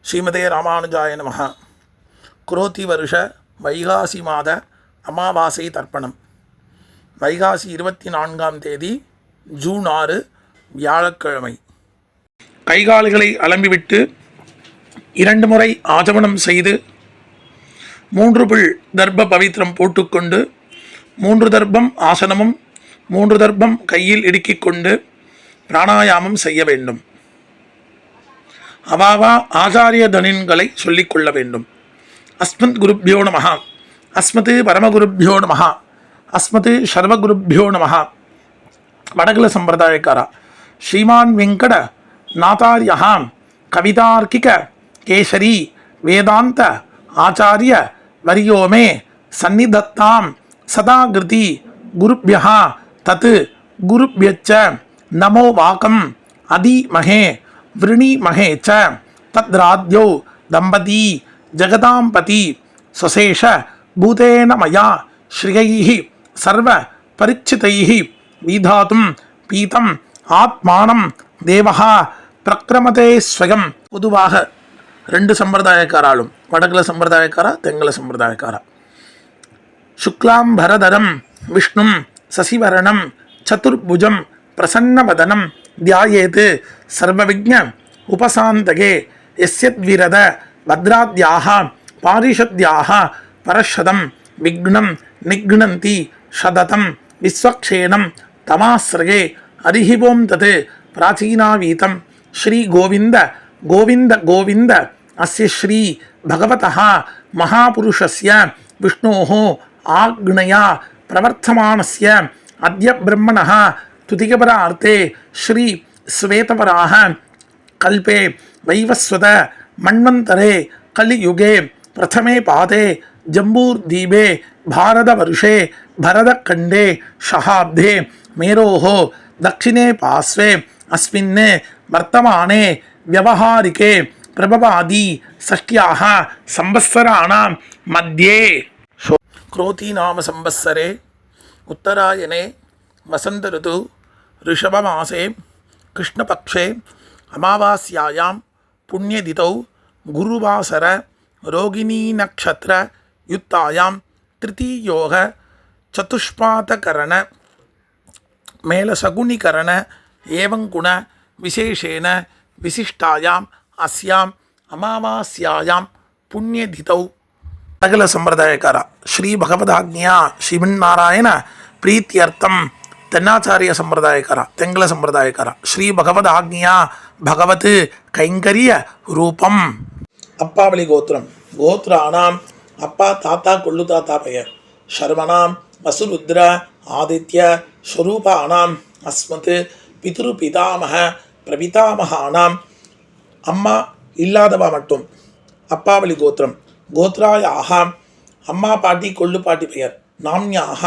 ஸ்ரீமதே ராமானுஜாய நமஹ. குரோதி வருஷ வைகாசி மாத அமாவாசை தர்ப்பணம். வைகாசி 24ஆம் தேதி ஜூன் 6 வியாழக்கிழமை. கைகால்களை அலம்பிவிட்டு 2 முறை ஆச்சமனம் செய்து 3 பிள் தர்ப்ப பவித்திரம் போட்டுக்கொண்டு 3 தர்ப்பம் ஆசனமும் 3 தர்ப்பம் கையில் இடுக்கிக் கொண்டு பிராணாயாமம் செய்ய வேண்டும். அவாவா ஆச்சாரிய தனின்களை சொல்லிக்கொள்ள வேண்டும். அஸ்மத் குருப்யோ நமஹ, அஸ்மத் பரமகுருப்யோ நமஹ, அஸ்மத் சர்வகுருப்யோ நமஹ. வடகுல சம்பிரதாயக்கார ஸ்ரீமான் வெங்கட நாதாரியா கவிதார்க்கிக கேசரி வேதாந்த ஆச்சாரிய வரியோமே சந்நிதத்தாம் சதாகிருதி குருப்யா தத் குருப்யச்ச நமோ வாக்கம் அதிமஹே விருணிமஹே ச தத்ராத்யோ தம்பதி ஜகதாம்பதி சுசேஷ பூதேன மயா ஸ்ரீயைஹ சர்வ பரிச்சிதைஹ விதாதும் பீதம் ஆத்மானம் தேவஹ பிரக்ரமதே ஸ்வயம். பொதுவாக 2 சம்பிரதாயக்காராலும், வடகுல சம்பிரதாயக்காரா தெங்கல சம்பிரதாயக்காரா, சுக்லாம்பரதரம் விஷ்ணும் சசிவரணம் சதுர்புஜம் பிரசன்னவதனம் தியாயேத் சர்வவிக்ஞ உபசாந்தகே யஸ்யத்விரத பத்ராத்யாஹ பாரிஷத்யாஹ பரஷதம் விக்னம் நிக்னந்தி சததம் விஸ்வக்ஷேணம் தமாஸ்ரயே அரிஹிவோம் தத் பிராச்சீனாவீதம் ஸ்ரீ கோவிந்த கோவிந்த கோவிந்த அஸ்ய ஸ்ரீ பகவதः மகாபுருஷஸ்ய விஷ்ணோः ஆக்ஞயா பிரவர்த்தமானஸ்ய அத்ய பிரம்மணः துதிகபரார்த்தே ஸ்ரீ ஸ்வேதவராஹ கல்பே வைவஸ்வத மன்வந்தரே கலியுகே பிரதமே பாதே ஜம்பூர்தீபே பாரதவர்ஷே பரதக்கண்டே ஷஹாப்தே மேரோஹ தக்ஷிணே பாஸ்வே அஸ்மின் வர்த்தமானே வியவஹாரிகே பிரபவாதி ஷஷ்ட்யாஹ சம்பத்சராணாம் மத்யே குரோதி நாம சம்பத்சரே உத்தராயணே வசந்த ருது ரிஷபமாசே கிருஷ்ணபக்ஷே அமாவாஸ்யாயாம் புண்ணியதிதௌ குருவாசர ரோகிணீ நக்ஷத்ர யுத்தாயாம் திருத்தீயோக சதுஷ்பாதகரண மேலசகுனிகரண ஏவங்குண விசேஷேன விசிஷ்டாயாம் அஸ்யாம் அமாவாஸ்யாயாம் புண்ணியதிதௌ. சகல சம்பிரதாயக்கார ஸ்ரீ பகவதாக்ஞா ஸ்ரீமன்னாராயண பிரீத்தியர்த்தம் தென்னாச்சாரிய சம்பிரதாயக்கார தெங்கல சம்பிரதாயக்கார ஸ்ரீ பகவதாக்ஞா பகவத் கைங்கரிய ரூபம். அப்பாவளி கோத்திரம். கோத்ராணாம் அப்பா தாத்தா கொள்ளு தாத்தா பெயர். சர்வணாம் வசுருத்ர ஆதித்ய ஸ்வரூபானாம் அஸ்மத் பிதுரு பிதாமக பிரபிதாமகானாம். அம்மா இல்லாதவா மட்டும் அப்பாவளி கோத்திரம். கோத்ராயாக அம்மா பாட்டி கொள்ளு பாட்டி பெயர். நாம்யாக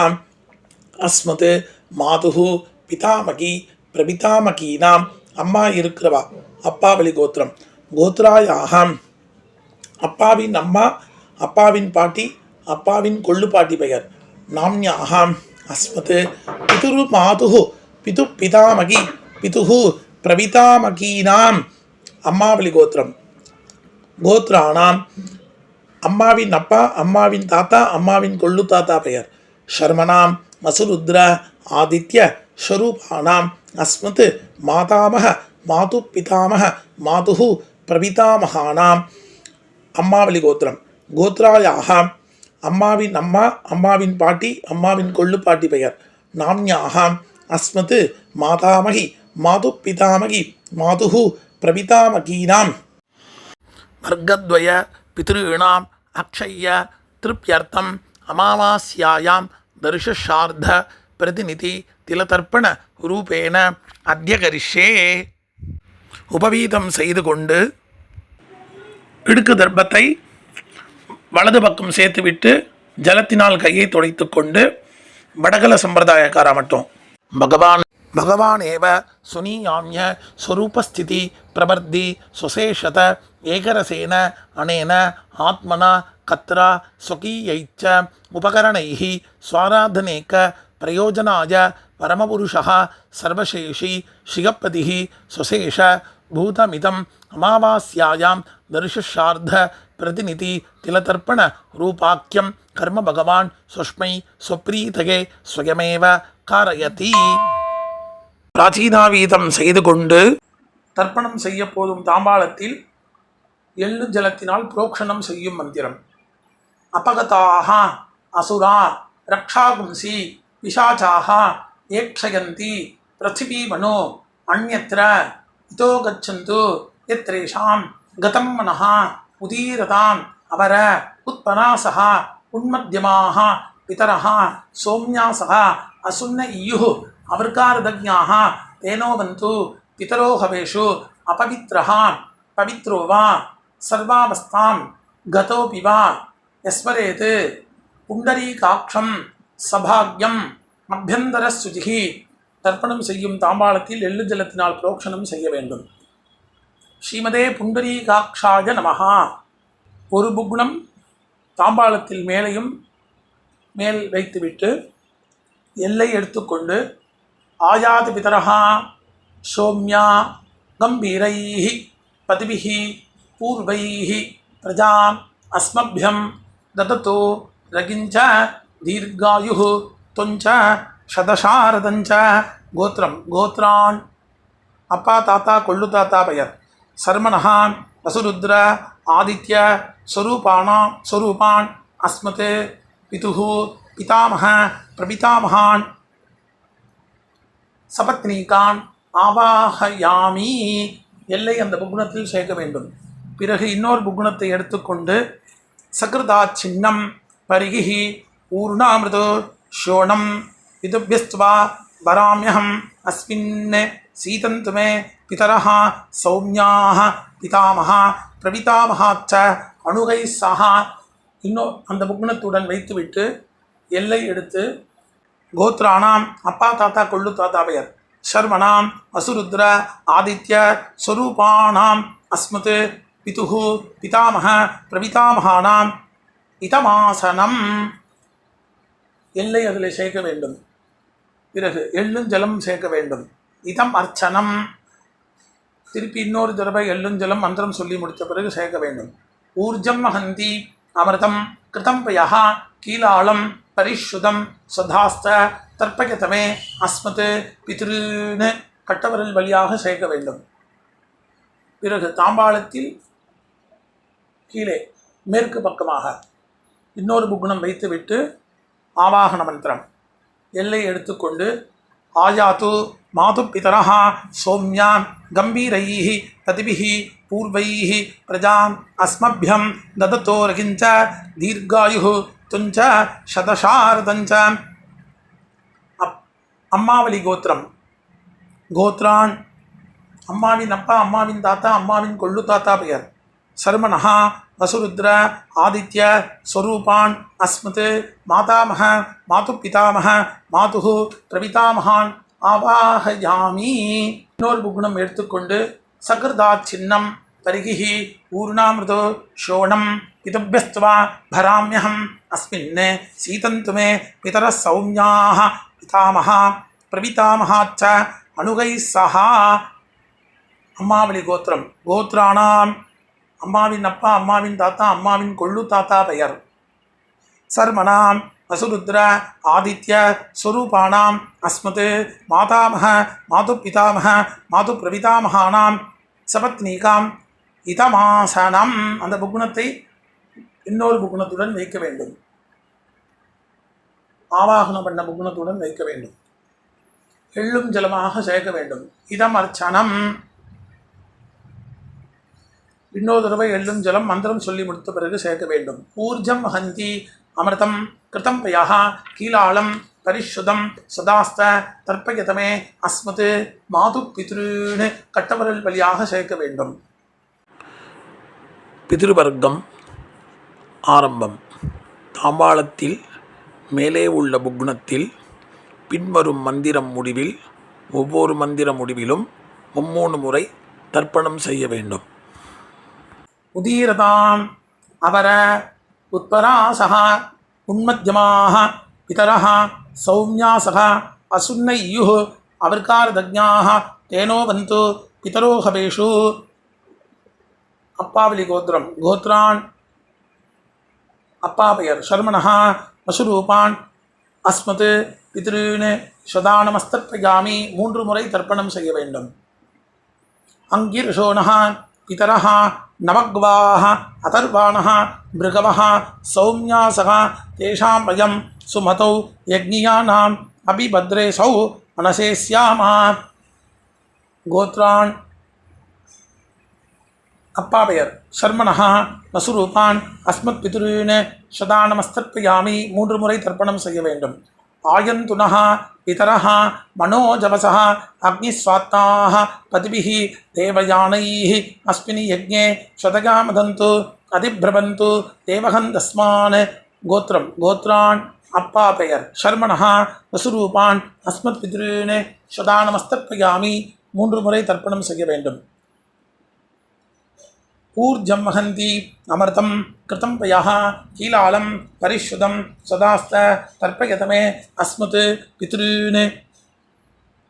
அஸ்மத் மாதுஹு பிதாமகி பிரபிதாமகீனாம். அம்மா இருக்கிறவா அப்பாவளி கோத்திரம். கோத்ராயாக அப்பாவின் அம்மா அப்பாவின் பாட்டி அப்பாவின் கொள்ளு பாட்டி பெயர். நாம்யாக அஸ்மத் பிதுரு மாதுஹு பிது பிதாமகி பிதுஹு பிரபிதாமகீனாம். அம்மாவளி கோத்திரம். கோத்ராணாம் அம்மாவின் அப்பா அம்மாவின் தாத்தா அம்மாவின் கொள்ளு தாத்தா பெயர். சர்மனாம் வசுருத்ர ஆதித்ய ஸ்வரூபானாம் அஸ்மத் மாதாமக மாது பிதாமக மாதுஹு பிரபிதாமகானாம். அம்மாவளி கோத்திரம். கோத்ராயாக அம்மாவின் அம்மா அம்மாவின் பாட்டி அம்மாவின் கொள்ளு பாட்டி பெயர். நாம்யாக அஸ்மத் மாதாமகி மாது பிதாமகி மாதுஹு பிரபிதாமகீனாம். வர்க்கத்வய பித்ருணாம் அக்ஷய திருப்யர்த்தம் அமாவாஸ்யாயாம் தர்ஷார்த்த பிரதிநிதி திலதர்ப்பண ரூபேண அத்தியகரிஷே. உபவீதம் செய்து கொண்டு இடுக்கு தர்ப்பத்தை வலது பக்கம் சேர்த்துவிட்டு ஜலத்தினால் கையை துடைத்து கொண்டு வடகல சம்பிரதாயக்காரா மட்டும் பகவான் ஏவ சுனியாமிய ஸ்வரூபஸ்திதி பிரவர்த்தி சுசேஷத ஏகரசேன அனேன ஆத்மனா கத்ரா ஸ்வகீயைச்ச உபகரணைஹ ஸ்வாராதனேக பிரயோஜனாய பரமபுருஷः சர்வசேஷி ஸ்ரீகப்பதிः சுசேஷ பூதமிதம் அமாவாஸ்யாயாம் दर्शशार्ध प्रतिनिधि तिलतर्पण रूपाख्यं कर्म भगवान् स्वस्मै स्वप्रीतये स्वयमेव कारयति. பிராச்சீனாவீதம் செய்து கொண்டு தர்ப்பணம் செய்ய போதும் தாம்பாளத்தில் எள்ளு ஜலத்தினால் புரோக்ஷணம் செய்யும் மந்திரம். அபகதாக அசுரா ரக்ஷாகும்சி பிசாச்சாக ஏக்ஷயந்தி பிருத்திவீமனோ அந்யத்ர இதோ கச்சந்து யத்ரேஷாம் கதம் மனஹ உதீரதாம் அவர உத்பனாசஹ உன்மத்யமாக பிதரஹ சோம்யாசஹ அசுன்ன இயுः அவர்காரதஜ்ஞாः தேனோவந்து பிதரோ ஹவேஷு அபவித்ரஹ பவித்ரோ வா சர்வாவஸ்தாம் கதோபி வா யஸ்மரேத் புண்டரீகாட்சம் சபாக்யம் அபியந்தர சுஜிஹி. தர்ப்பணம் செய்யும் தாம்பாளத்தில் எள்ளு ஜலத்தினால் புரோக்ஷணம் செய்ய வேண்டும். ஸ்ரீமதே புண்டரீகாட்சாய நமஹா. ஒரு புக்னம் தாம்பாளத்தில் மேலையும் மேல் வைத்துவிட்டு எல்லை எடுத்துக்கொண்டு ஆயாதி பிதரஹா சோம்யா கம்பீரைஹி பதிபிஹி பூர்வைஹி பிரஜாம் அஸ்மப்யம் தததோ ரகிஞ்ச தீர்காயுः தொஞ்ச சதசாரதஞ்ச. கோத்திரம் கோத்ரான் அப்பா தாத்தா கொள்ளு தாத்தா பெயர். சர்மணஹா வசுருத்ர ஆதித்ய ஸ்வரூபான் அஸ்மத் பிதுः பிதாமஹ பிரபிதாமகான் சபத்னீகான் ஆவாஹயாமி. எல்லை அந்த புக்னத்தில் சேர்க்க வேண்டும். பிறகு இன்னொரு புக்னத்தை எடுத்துக்கொண்டு சக்ருதா சின்னம் பரிகி ஊர்ணாமிருதோ ஷோணம் விதுபியஸ்துவா வராமியகம் அஸ்மின் சீதந்து மே பிதரஹ சௌம்யாஹ பிதாமஹ பிரபிதாமஹாச்ச அணுகை சஹா. இன்னும் அந்த புக்னத்துடன் வைத்துவிட்டு எல்லை எடுத்து கோத்ரானாம் அப்பா தாத்தா கொள்ளு தாத்தா பெயர். சர்வணாம் வசுருத்ர ஆதித்ய ஸ்வரூபானாம் அஸ்மத் பிதுः பிதாமஹ பிரபிதாமகானாம் இதமாசனம். எல்லை அதில் சேர்க்க வேண்டும். பிறகு எள்ளும் ஜலம் சேர்க்க வேண்டும். இதம் அர்ச்சனம். திருப்பி இன்னொரு தடவை எள்ளும் ஜலம் மந்திரம் சொல்லி முடித்த பிறகு சேர்க்க வேண்டும். ஊர்ஜம் மகந்தி அமிர்தம் கிருதம் பயः கீலாளம் பரிஷுதம் சதாஸ்த தர்ப்பயதமே அஸ்மத் பித்ருன்னு கட்டவரல் வழியாக சேர்க்க வேண்டும். பிறகு தாம்பாளத்தில் கீழே மேற்கு பக்கமாக இன்னொரு புக்னம் வைத்துவிட்டு ஆவாகன மந்திரம் எல்லை எடுத்துக்கொண்டு ஆயாது மாது பிதரஹ சோம்யான் கம்பீரைஹி பதிபிஹி பூர்வைஹி பிரஜாம் அஸ்மப்யம் தததோ ரகிஞ்ச தீர்காயுः துஞ்ச சதசாரதஞ்ச. அம்மாவளி கோத்திரம் கோத்ரான் அம்மாவின் அப்பா அம்மாவின் தாத்தா அம்மாவின் கொள்ளு தாத்தா பெயர். சர்மணஹா வசுருத்ர ஆதித்ய ஸ்வரூபான் அஸ்மத் மாதாமஹ மாது பிதாமஹ மாதுः பிரபிதாமகான் ஆவாஹயாமி. இன்னொரு புக்னம் எடுத்துக்கொண்டு சக்ருதா சின்னம் பரிகி ஊர்ணாமிருதோ ஷோணம் பிதுபியஸ்துவா பராமியகம் அஸ்மின் சீதந்து மே பிதரः சௌம்யாஹ பிதாமஹ பிரபிதாமஹாச்ச அணுகை சஹா. அம்மாவளி கோத்திரம் கோத்ரானாம் அம்மாவின் அப்பா அம்மாவின் தாத்தா அம்மாவின் கொள்ளு தாத்தா பெயர். சர்மணாம் வசுருத்ர ஆதித்ய ஸ்வரூபானாம் அஸ்மத் மாதாமஹ மாது பிதாமஹ மாது பிரபிதாமகானாம் சபத்னீகாம் இதமாசனம். அந்த புக்னத்தை இன்னொரு புக்னத்துடன் வைக்க வேண்டும். ஆவாகனம் பண்ண புக்னத்துடன் வைக்க வேண்டும். எள்ளும் ஜலமாக சேர்க்க வேண்டும். இதம் அர்ச்சனம். இன்னொரு தடவை எள்ளும் ஜலம் மந்திரம் சொல்லி முடித்த பிறகு சேர்க்க வேண்டும். ஊர்ஜம் வஹந்தி அமிர்தம் கிருதம் பயः கீலாளம் பரிஷுதம் சதாஸ்த தர்ப்பயதமே அஸ்மத் மாது பித்ருன்னு கட்டவரல் வழியாக சேர்க்க வேண்டும். பிதிருவர்க்கம் ஆரம்பம். தாம்பாளத்தில் மேலே உள்ள புக்னத்தில் பின்வரும் மந்திரம் முடிவில் ஒவ்வொரு மந்திர முடிவிலும் 3 முறை தர்ப்பணம் செய்ய வேண்டும். உதீரதாம் அவர உத்பராசஹ உன்மத்யமாக பிதரஹ சௌம்யாசஹ அசுன்ன இயுः அவர்காரதஜ்ஞாः தேனோ வந்து பிதரோ ஹவேஷு. அப்பாவலி கோத்திரம் கோத்ரான் அப்பா பெயர் சர்மணஹா வசுரூபான் அஸ்மத் பித்ருன்னு சதானமஸ்தர்ப்பயாமி 3 முறை தர்ப்பணம் செய்ய வேண்டும். அங்கிர்ஷோணஹ பிதரஹ நவக்வாஹ அதர்வாணஹ மிருகவஹ சௌம்யாசக தேஷாம் வயம் சுமதௌ யக்ஞியானாம் அபிபத்ரேசௌ மனசேஸ்யாமா. கோத்ரான் அப்பா பெயர் சர்மணஹா வசுரூபான் அஸ்மத் பித்ருன்னு சதானமஸ்தர்ப்பயாமி 3 முறை தர்ப்பணம் செய்ய வேண்டும். ஆயந்துனஹ பிதரஹ மனோஜவசஹ அக்னிஸ்வாத்தாஹ பதிபிஹி தேவயானைஹ அஸ்மினி யஜ்ஞே சதகாமதந்து அதிப்ரபந்து தேவகந்தஸ்மான். கோத்திரம் கோத்ரான் அப்பா பெயர் சர்மணஹ வசுரூபான் அஸ்மத் பித்ருன்னு சதானமஸ்தர்ப்பயாமி 3 முறை தர்ப்பணம் செய்ய வேண்டும். ஊர்ஜம் வஹந்தி அமிர்தம் கிருதம் பயः கீலாலம் பரிஷுதம் சதாஸ்த தர்ப்பயதமே அஸ்மத் பித்ருன்னு.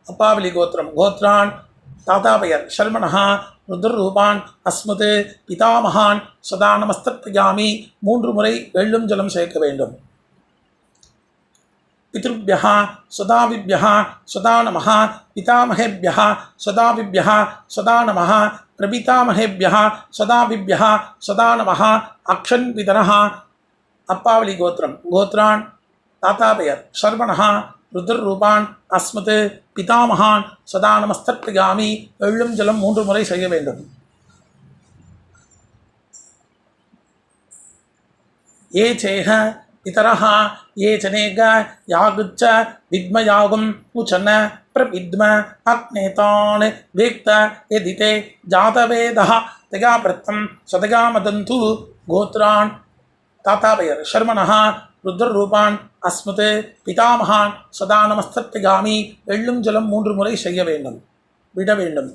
அப்பாவலி கோத்திரம் கோத்ரான் தாத்தா பெயர் சர்மணஹ ருத்ரரூபான் அஸ்மத் பிதாமகான் சதானமஸ்தர்ப்பயாமி 3 முறை எள்ளும் ஜலம் சேர்க்க வேண்டும். பித்ருभ्यः சதாவிभ्यः சதா நமः பிதாமகேभ्यः சதாவிभ्यः சதா நமः பிரபிதாமகேभ्यः சதாவிभ्यः சதா நமः அக்ஷன் பிதரः. அப்பாவலி கோத்திரம் கோத்ரான் தாத்தா பெயர் சர்வணஹ ருத்ரரூபான் அஸ்மத் பிதாமகான் சதானமஸ்தர்ப்பயாமி எள்ளும் ஜலம் 3 முறை செய்ய வேண்டும். ஏ சேஹ பிதரஹ ये चनेग यागुच्च विद्मयागुम उचन प्रविद्म अग्नेतान वेक्त यदिते जातवेदः तगाप्रत्तं सदगामदन्तु. गोत्रान् ताता பெயர் शर्मणः ருத்ரரூபான் அஸ்மத் பிதாமகான் சதானமஸ்தர்ப்பயாமி எள்ளும் ஜலம் 3 முறை செய்ய வேண்டும் விட வேண்டும்.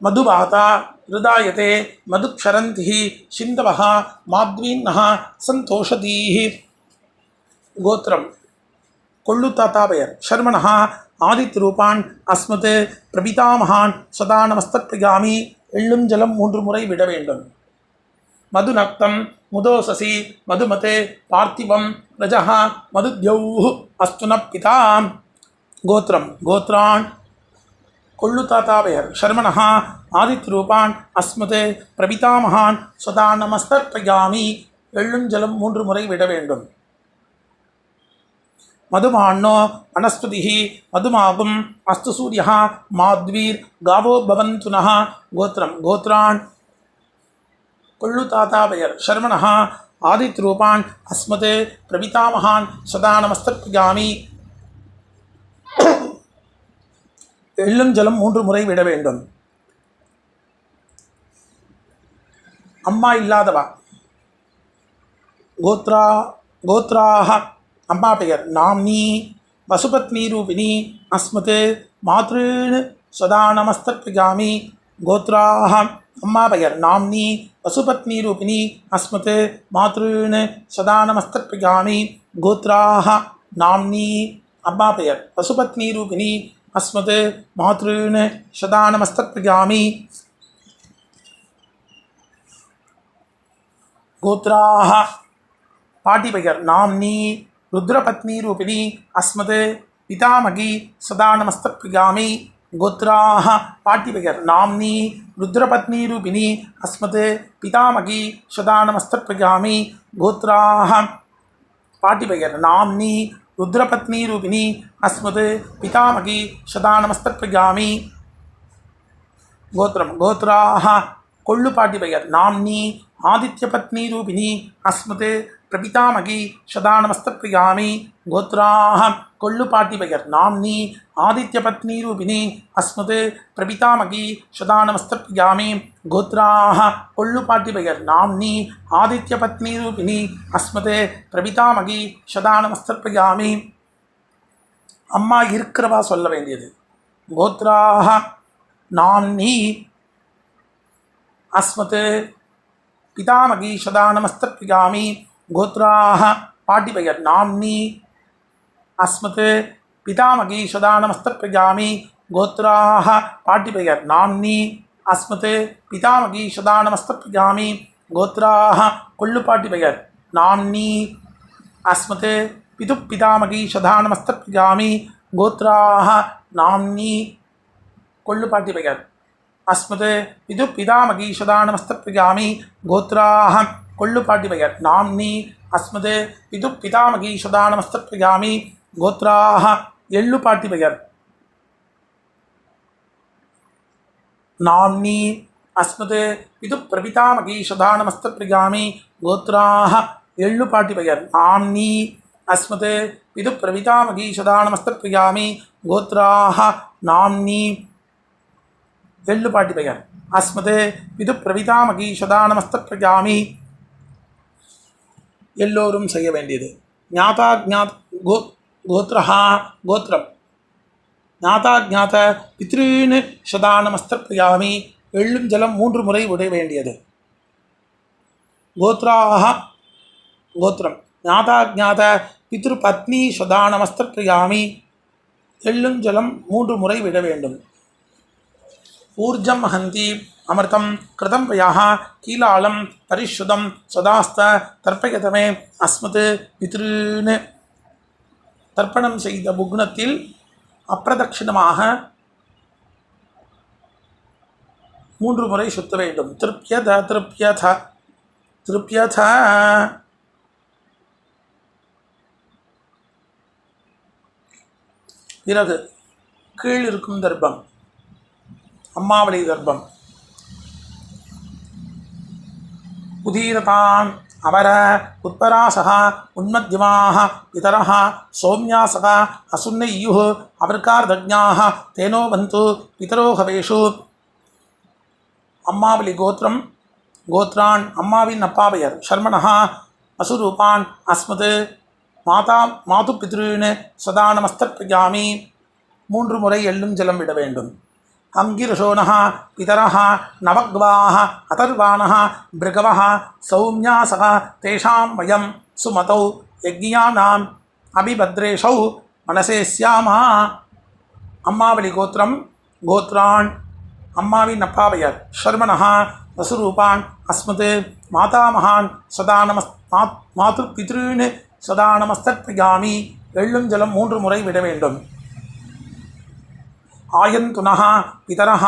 மதுபாதா ஹிருதாயதே மதுக்ஷரந்தி சிந்தவஹ மாத்வீன்னஹ சந்தோஷதீஹ. கோத்திரம் கொள்ளு தாத்தா பெயர் சர்மணஹ ஆதித்யரூபான் அஸ்மத் பிரபிதாமகான் சதானமஸ்தர்ப்பயாமி எள்ளும் ஜலம் 3 முறை விட வேண்டும். மதுநக்தம் முதோசசி மதுமதே பார்த்திவம் ரஜஹ மதுத்யௌஹ அஸ்துன பிதா. கோத்திரம் கோத்ரான் கொள்ளு தாத்தா பெயர் சர்மணஹ ஆதித்யரூபான் அஸ்மத் பிரபிதாமகான் சதானமஸ்தர்ப்பயாமி எள்ளும் ஜலம் 3 முறை விட வேண்டும். மதுமாண்ணோ வனஸ்பதிஹி மதுமாகும் அஸ்து சூரியः மாத்வீர் காவோ பவந்துனः. கோத்திரம் கோத்ரான் கொள்ளு தாத்தா பெயர் சர்மணஹ ஆதித்யரூபான் அஸ்மத் பிரபிதாமகான் சதானமஸ்தர்ப்பயாமி எள்ளும் ஜலம் 3 முறை விட வேண்டும். அம்மா இல்லாதவா கோத்ராஹ அம்மா பெயர் நாம்னி வசுபத்னி ரூபிணி அஸ்மத் மாத்ருன்னு சதானமஸ்தர்ப்பயாமி. கோத்ராஹ அம்மா பெயர் நாம்னி வசுபத்னி ரூபிணி அஸ்மத் மாத்ருன்னு சதானமஸ்தர்ப்பயாமி. கோத்ராஹ நாம்னி அம்மா பெயர் வசுபத்னி ரூபிணி அஸ்மத் மாத்ருன்னு சதானமஸ்தர்ப்பயாமி. கோத்ராஹ பாட்டி பெயர் நாம்னி ருத்ரபத்னி ரூபிணி அஸ்மத் பிதாமகி சதானமஸ்தர்ப்பயாமி. கோத்ராஹ பாட்டி பெயர் நாம்னி ருத்ரபத்னி ரூபிணி அஸ்மத் பிதாமகி சதானமஸ்தர்ப்பயாமி. கோத்ராஹ பாட்டி பெயர் நாம்னி ருத்ரபத்னி ரூபிணி அஸ்மத் பிதாமகி சதானமஸ்தர்ப்பயாமி. கோத்திரம் கோத்ராஹ கொள்ளு பாட்டி பெயர் நாம்னி ஆதித்யபத்னி ரூபிணி அஸ்மத் பிரபிதாமகி சதானமஸ்தர்ப்பயாமி. கோத்ராஹ கொள்ளு பாட்டி பெயர் நாம்னி ஆதித்யபத்னி ரூபிணி அஸ்மத் பிரபிதாமகி சதானமஸ்தர்ப்பயாமி. கோத்ராஹ கொள்ளு பாட்டி பெயர் நாம்னி ஆதித்யபத்னி ரூபிணி அஸ்மத் பிரபிதாமகி சதானமஸ்தர்ப்பயாமி. அம்மா இருக்கிறவா சொல்ல வேண்டியது. கோத்ராஹ நாம்னி அஸ்மத் பிதாமகி சதானமஸ்தர்ப்பயாமி. கோத்ராஹ பாட்டி பெயர் நாம்னி அஸ்மத் பிதாமகி சதானமஸ்தர்ப்பயாமி. கோத்ராஹ பாட்டி பெயர் நாம்னி அஸ்மத் பிதாமகி சதா நமஸ்தப்யாமி கோத்ராஹ கொள்ளு பாட்டி பெயர் நாம்னி அஸ்மத் பிது பிதாமகி சதா நமஸ்தப்யாமி கோத்ராஹ நாம்னி கொள்ளு பாட்டி பெயர் அஸ்மத் பிது பிதாமகி சதா நமஸ்தப்யாமி கோத்ராஹ கொள்ளு பாட்டி பெயர் நாம்னி அஸ்மத் பிது பிதாமகி சதா நமஸ்தப்யாமி கோத்ராஹ எள்ளு பாட்டி பெயர் நாம்னி அஸ்மத் பிது பிரபிதாமகி சதா நமஸ்தப்யாமி கோத்ராஹ எள்ளு பாட்டி பெயர் நாம்னி அஸ்மத் பிது பிரபிதாமகி சதா நமஸ்தப்யாமி கோத்ராஹ நாம்னி எள்ளு பாட்டி பெயர் அஸ்மத் பிது பிரபிதாமகி சதா நமஸ்தப்யாமி எல்லோரும் செய்ய வேண்டியது ஞாதா ஜாத் கோத்ரஹா கோத்ரம் ஞாதா ஜாத பித்ருன்னு சதா நமஸ்தப்யாமி எள்ளும் ஜலம் 3 முறை விட வேண்டியது கோத்ராஹ கோத்ரம் ஞாதா ஜாத பித்ரு பத்னி சதா நமஸ்தப்யாமி எள்ளும் ஜலம் 3 முறை விட வேண்டும் ஊர்ஜம் ஹந்தி அமிர்தம் கிருதம் பயாஹ கீலாலம் பரிஷுதம் சதாஸ்த தர்ப்பயதமே அஸ்மத் பித்ருன்னு தர்ப்பணம் செய்த புக்னத்தில் அப்பிரதட்சிணமாக 3 முறை சுத்த வேண்டும் திருப்யத திருப்யத திருப்யத பிறகு கீழ் இருக்கும் தர்ப்பம் அம்மாவளி தர்ப்பம் உதீரதான் அமர உத்பராசக உன்மத்தியமாக பிதரः சௌமியாசக அசுன்னையுः அபர்கார்தஜ்ஞாः தேனோ பந்து பிதரோ ஹவேஷு அம்மாவளி கோத்திரம் கோத்ரான் அம்மாவின் அப்பா பெயர் சர்மணः அசுரூபான் அஸ்மத் மாதா மாது பித்ருன்னு சதா நமஸ்தப்யாமி 3 முறை எள்ளும் ஜலம் விட வேண்டும் அங்கிரசோனः பிதரः நவக்வாः அதர்வாணः பிருகவः சௌமியாசக தேஷாம் வயம் சுமதௌ யஜ்ஞானாம் அபிபத்ரேஷௌ மனசே ஸ்யாமா அம்மாவளி கோத்திரம் கோத்ரான் அம்மாவின் அப்பா பெயர் சர்மணः வசுரூபான் அஸ்மத் மாதாமகான் சதா மாது பித்ருன்னு சதா நமஸ்தப்யாமி எள்ளும் ஜலம் 3 முறை விட வேண்டும் ஆயந்துனः பிதரः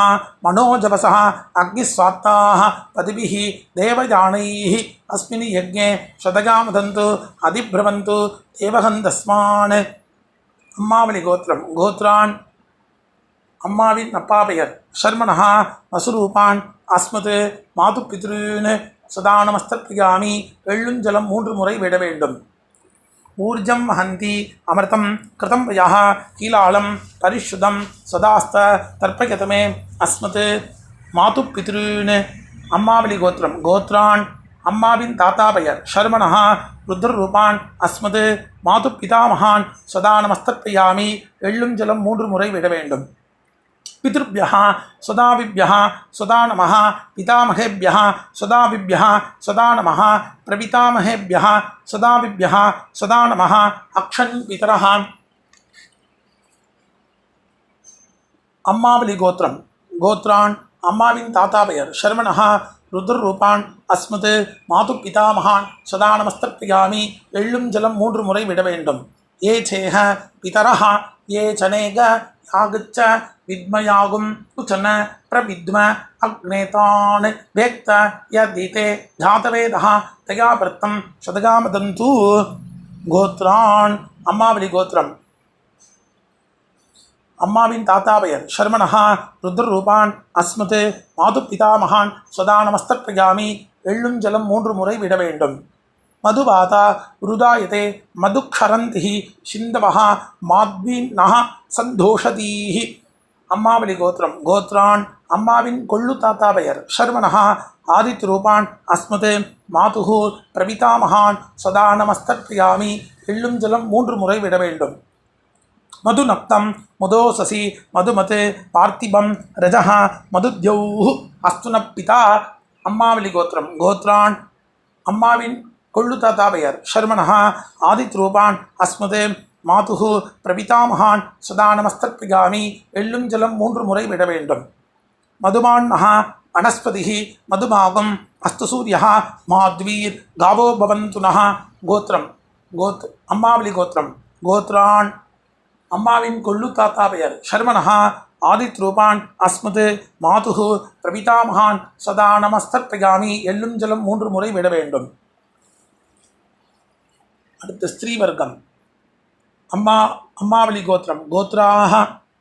மனோஜவசः அக்னிஸ்வாத்தாः பதிபிः தேவயானைः அஸ்மின் யஜ்ஞே சதகாமதந்து அதிப்ரவந்து தேவகந்தஸ்மான் அம்மாவளி கோத்திரம் கோத்ரான் அம்மாவின் அப்பா பெயர் சர்மணः வசுரூபான் அஸ்மத் மாது பித்ருன்னு சதா நமஸ்தப்யாமி எள்ளும் ஜலம் 3 முறை விட வேண்டும் ஊர்ஜம் ஹந்தி அமிர்தம் கிருதம் வயः கீலாலம் பரிஷுதம் சதாஸ்த தர்ப்பயதமே அஸ்மத் மாது பித்ருன்னு அம்மாவளி கோத்திரம் கோத்ரான் அம்மாவின் தாத்தா பெயர் சர்மணः ருத்ரரூபான் அஸ்மத் மாது பிதாமகான் சதா நமஸ்தப்யாமி எள்ளும் ஜலம் 3 முறை விட வேண்டும் பித்ருभ्यः சதாவிभ्यः சதா நமः பிதாமகேभ्यः சதாவிभ्यः சதா நமः பிரபிதாமகேभ्यः சதாவிभ्यः சதா நமः அக்ஷன் பிதரः அம்மாவளி கோத்திரம் கோத்ரான் அம்மாவின் தாத்தா பெயர் சர்மணः ருத்ரரூபான் அஸ்மத் மாது பிதாமகான் சதா நமஸ்தப்யாமி எள்ளும் ஜலம் 3 முறை விட வேண்டும் ஏ சேஹ பிதரः ஏ சனேக யாகச்ச வித்மயாகும் உச்சன பிரவித்ம அக்னேதான் வேக்த யதிதே ஜாதவேதः தயா பிரத்தம் சதகாமதந்து கோத்ரான் அம்மாவளி கோத்திரம் அம்மாவின் தாத்தா பெயர் சர்மணः ருத்ரரூபான் அஸ்மத் மாது பிதாமகான் சதா நமஸ்தப்யாமி எள்ளும் ஜலம் 3 முறை விட வேண்டும் மதுவாதா ருதாயதே மதுக்ஷரந்திः சிந்தவः மாத்வீன்னः சந்தோஷதீः அம்மாவளி கோத்திரம் கோத்ரான் அம்மாவின் கொள்ளு தாத்தா பெயர் சர்மணः ஆதித்யரூபான் அஸ்மத் மாதுः பிரபிதாமகான் சதா நமஸ்தப்யாமி எள்ளும் ஜலம் 3 முறை விட வேண்டும் மதுநக்தம் மதோசசி மதுமத் பார்த்திபம் ரஜः மதுத்யௌः அஸ்துனப்பிதா அம்மாவளி கோத்திரம் கோத்ரான் அம்மாவின் கொள்ளு தாத்தா பெயர் சர்மணः ஆதித்யரூபான் அஸ்மத் மாதுகு பிரபிதாமகான் சதா நமஸ்தர்ப்பியாமி. எள்ளும் ஜலம் 3 முறை விட வேண்டும். மதுமான்னஹ வனஸ்பதிஹி மதுமாகும் அஸ்து சூரியஹ மாத்வீர் காவோ பவந்துனஹ. கோத்திரம் அம்மாவளி கோத்திரம். கோத்ரான் அம்மாவின் கொள்ளு தாத்தா பெயர். ஷர்மனஹா ஆதித் ரூபான் அஸ்மது மாதுகு பிரபிதாமகான் சதா நமஸ்தர்ப்பயாமி. எள்ளும் ஜலம் 3 முறை விட வேண்டும். அடுத்த ஸ்திரீ வர்க்கம். அம்மாவளி கோத்திரம். கோத்ராக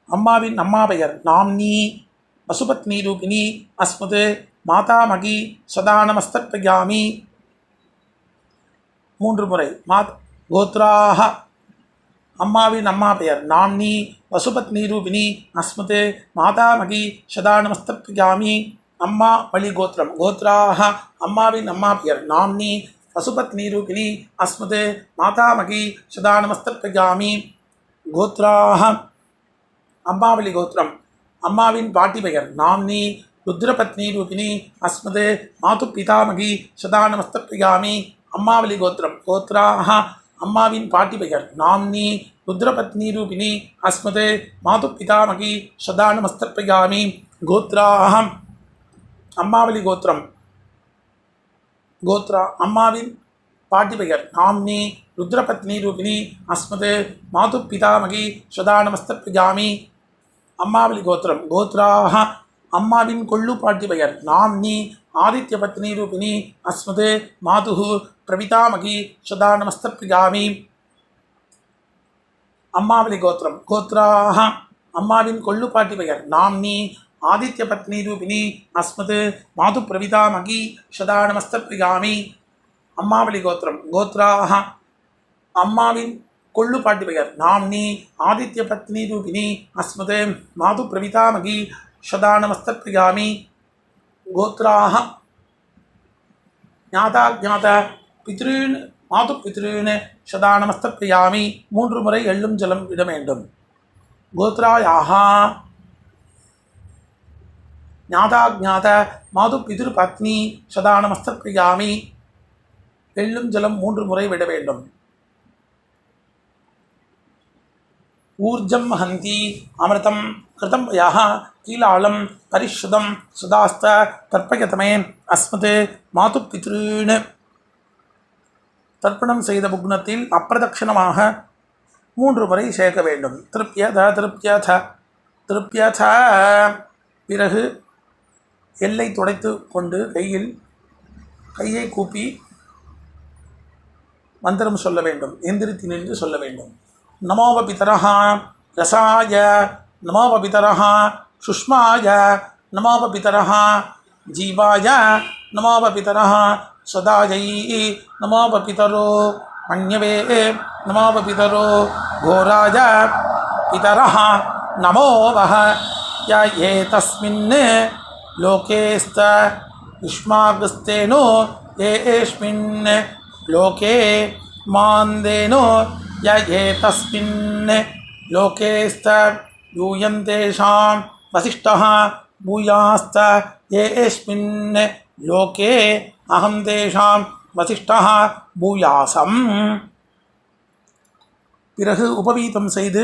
அம்மாவின் அம்மா பெயர். நாம்னி பசுபத்னி ரூபிணி அஸ்மது மாதாமகி சதா நமஸ்தர்ப்பயாமி. 3 முறை. கோத்ராக அம்மாவின் அம்மா பெயர். நாம்னி வசுபத்னி ரூபிணி அஸ்மது மாதாமகி சதா நமஸ்தர்ப்பயாமி. அம்மா வழி கோத்திரம். கோத்ராக அம்மாவின் அம்மா பெயர். நாம்னி வசுபத்னி ரூபிணி அஸ்மது மாதாமகி சதா நமஸ்தர்ப்பயாமி. கோத்ராக அம்மாவளி கோத்திரம். அம்மாவின் பாட்டி பெயர். நாம்னி ருத்ரபத்னி ரூபிணி அஸ்மது மாது பிதாமகி சதா நமஸ்தர்ப்பயாமி. அம்மாவளி கோத்திரம். கோத்ராக அம்மாவின் பாட்டி பெயர். நாம்னி ருத்ரபத்னி ரூபிணி அஸ்மது மாது பிதாமகி சதா நமஸ்தர்ப்பயாமி. கோத்ராக அம்மாவளி கோத்திரம். அம்மாவின் பாட்டி பெயர். நாம்னி ருத்ரபத்னி ரூபிணி அஸ்மது மாது பிதாமகி சதா நமஸ்தர்ப்பயாமி. அம்மாவளி கோத்திரம். கோத்ராக அம்மாவின் கொள்ளு பாட்டி பெயர். நாம்னி ஆதித்ய பத்னி ரூபிணி அஸ்மது மாதுகு பிரபிதாமகி சதா நமஸ்தர்ப்பயாமி. அம்மாவளி கோத்திரம். கோத்ராக அம்மாவின் கொள்ளு பாட்டி பெயர். நாம்னி ஆதித்ய பத்னி ரூபிணி அஸ்மது மாது பிரபிதாமகி சதா நமஸ்தர்ப்பயாமி. அம்மாவளி கோத்திரம். கோத்ராக அம்மாவின் கொள்ளு பாட்டி பெயர். நாம்னி ஆதித்ய பத்னி ரூபிணி அஸ்மது மாது பிரபிதாமகி சதா நமஸ்தர்ப்பயாமி. கோத்ராக ஞாதாஜாத பித்ருன் மாது பித்ருன் சதா நமஸ்தர்ப்பயாமி. 3 முறை எள்ளும் ஜலம் விட வேண்டும். கோத்ராயாக ஞாதாஜாத மாது பித்ரு பத்னி சதா நமஸ்தர்ப்பயாமி. எள்ளும் ஜலம் 3 முறை விட வேண்டும். ஊர்ஜம் ஹந்தி அமிர்தம் கிருதம் யஹ கீலாளம் பரிஷுதம் சுதாஸ்த தர்ப்பயதமே அஸ்மது மாது பித்ருன். தர்ப்பணம் செய்த புக்னத்தில் அப்பிரதட்சணமாக 3 முறை சேர்க்க வேண்டும். திருப்யத. பிறகு எல்லை துடைத்து கொண்டு கையை கூப்பி மந்திரம் சொல்ல வேண்டும். எந்திரித்து நின்று சொல்ல வேண்டும். நமோவ பிதரஹ ரசாய நமோவ பிதரஹ சுஷ்மாய நமோவ பிதரஹ ஜீவாய நமோவ பிதரஹ சதாயை நமோவ பிதரோ மன்யவே நமோவ பிதரோ கோராய பிதரஹ நமோவஹ ய ஏதஸ்மின் லோகேஸ்த யுஷ்மாகஸ்தேனோ ஏஸ்மின் லோகே மாந்தேனோ ய ஏதஸ்மின் லோகேஸ்த யூயந்தேஷாம் வசிஷ்டः பூயாஸ்த ஏஸ்மின் லோகே அகம் தேஷாம் வசிஷ்டः பூயாசம். பிறகு உபவீதம் செய்து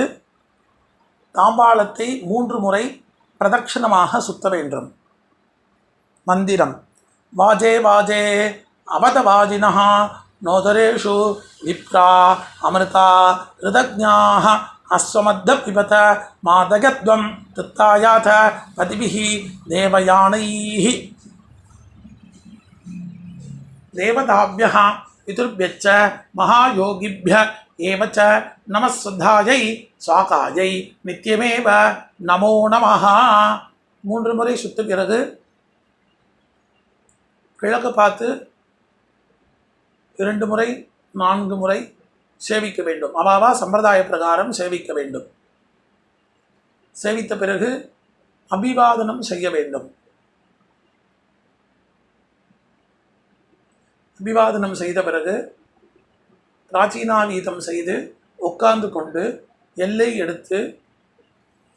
தாம்பாளத்தை 3 முறை பிரதட்சணமாக சுத்த வேண்டும். மந்திரம். வாஜே வாஜே அவதவாஜினः நோதரேஷு விப்ரா அமிர்தா ரிதஜ்ஞாः அஸ்வமத்த பிபத மாதகத்வம் தத்தாயாத பதிபிஹி தேவயானைः. தேவதாभ्यः பிதுர்भ्यश्च மகாயோகிभ्य ஏவ ச நமஸ்சுத்தாயை சாகாயை நித்யமேவ நமோ நமः. 3 முறை சுத்த பிறகு கிழக்கு பார்த்து 2 முறை 4 முறை சேவிக்க வேண்டும். அவாவா சம்பிரதாய பிரகாரம் சேவிக்க வேண்டும். சேவித்த பிறகு அபிவாதனம் செய்ய வேண்டும். அபிவாதனம் செய்த பிறகு பிராச்சீனாவீதம் செய்து உட்கார்ந்து கொண்டு எல்லை எடுத்து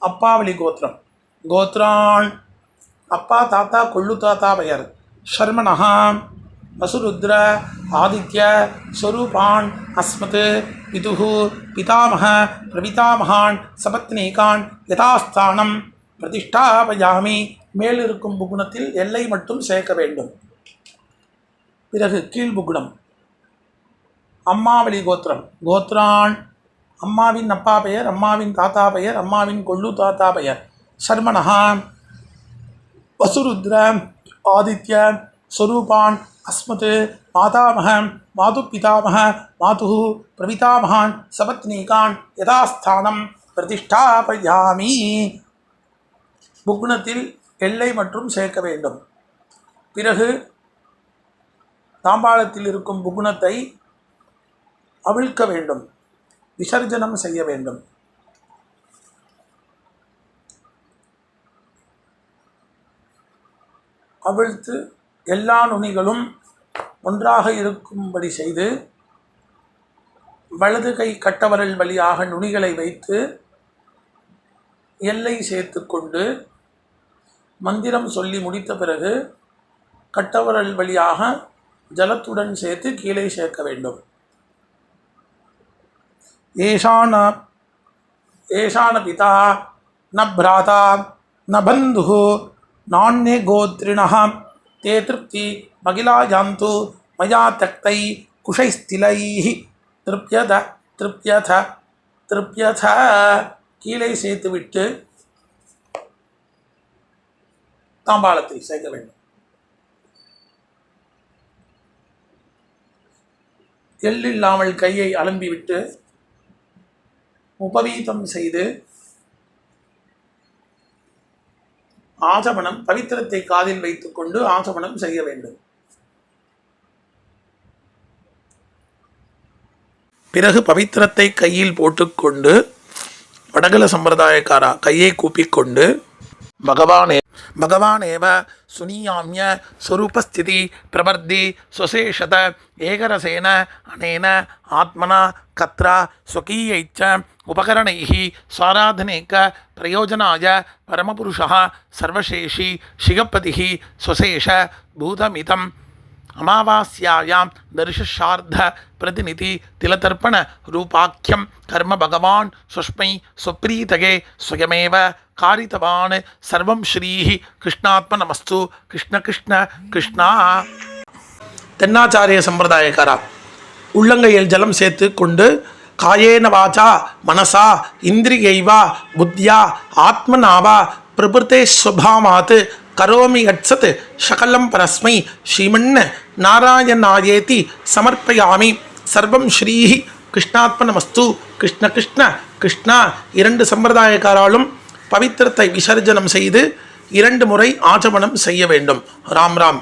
அப்பாவளி கோத்திரம். கோத்ரான் அப்பா தாத்தா கொள்ளு தாத்தா பெயர். ஷர்மனஹா வசுருத்ர ஆதித்ய ஸ்வரூபான் அஸ்மத் பிதுஹு பிதாமக பிரபிதாமகான் சபத்னீகான் யதாஸ்தானம் பிரதிஷ்டாபயாமி. மேலிருக்கும் புகுணத்தில் எல்லை மட்டும் சேர்க்க வேண்டும். பிறகு கீழ்புகுணம். அம்மாவளி கோத்திரம். கோத்ரான் அம்மாவின் அப்பா பெயர், அம்மாவின் தாத்தா பெயர், அம்மாவின் கொள்ளு தாத்தா பெயர். சர்மனஹா வசுருத்ர ஆதித்ய ஸ்வரூபான் அஸ்மத் மாதாமக மாது பிதாமக மாது பிரபிதாமகான் சபத்னீகான் யதாஸ்தானம் பிரதிஷ்டாபயாமி. புக்னத்தில் எல்லை மற்றும் சேர்க்க வேண்டும். பிறகு தாம்பாளத்தில் இருக்கும் புக்னத்தை அவிழ்க்க வேண்டும், விசர்ஜனம் செய்ய வேண்டும். அவிழ்த்து எல்லா நுனிகளும் ஒன்றாக இருக்கும்படி செய்து வலது கை கட்டவரல் வழியாக நுனிகளை வைத்து எல்லை சேர்த்து கொண்டு மந்திரம் சொல்லி முடித்த பிறகு கட்டவரல் வழியாக ஜலத்துடன் சேர்த்து கீழே சேர்க்க வேண்டும். ஏஷான பிதா ந பிராதா ந பந்து நான்யே கோத்ரிணः தே திருப்தி மகிழாயாந்து மயா தக்தை குஷைஸ்திலைः திருப்யத திருப்யத திருப்யத. கீழே சேர்த்துவிட்டு தாம்பாளத்தில் சேர்க்க வேண்டும். எள்ளில்லாமல் கையை அலம்பிவிட்டு உபவீதம் செய்து ஆசமனம் பவித்திரத்தை காதில் வைத்துக்கொண்டு ஆசமனம் செய்ய வேண்டும். பிறகு பவித்திரத்தை கையில் போட்டுக்கொண்டு வடகல சம்பிரதாயக்காரா கையை கூப்பிக்கொண்டு பகவானேவ சுனியாமிய ஸ்வரூபஸ்திதி பிரபர்தி சுசேஷத ஏகரசேன அனேன ஆத்மனா கத்ரா ஸ்வகீயைச்ச உபகரணைः ஸ்வாராதனேக பிரயோஜனாய பரமபுருஷः சர்வசேஷி சிகப்பதிः ஸ்வசேஷ பூதமிதம் அமாவாஸ்யாயாம் தர்ஷார்த்த பிரதிநிதி திலதர்ப்பண ரூபாக்கியம் கர்ம பகவான் சுஷ்மை சுப்ரீதகே ஸ்வயமேவ காரிதவான் சர்வம் ஸ்ரீஹி கிருஷ்ணாத்மனமஸ்து. கிருஷ்ண கிருஷ்ண கிருஷ்ணா. தென்னாச்சாரிய சம்பிரதாயக்காரா உள்ளங்கையில் ஜலம் சேர்த்து கொண்டு காயேன வாச்சா மனசா இந்திரியைவா புத்தியா ஆத்மனாவா பிரபுத்தே ஸ்வபாமாத் கரோமி யத்சத் சகலம் பரஸ்மை ஸ்ரீமன் நாராயணாயேதி சமர்ப்பயாமி. சர்வம் ஸ்ரீஹி கிருஷ்ணாத்மனமஸ்து. கிருஷ்ண கிருஷ்ண கிருஷ்ணா. இரண்டு சம்பிரதாயக்காராலும் பவித்திரத்தை விசர்ஜனம் செய்து 2 முறை ஆச்சமனம் செய்ய வேண்டும். ராம் ராம்.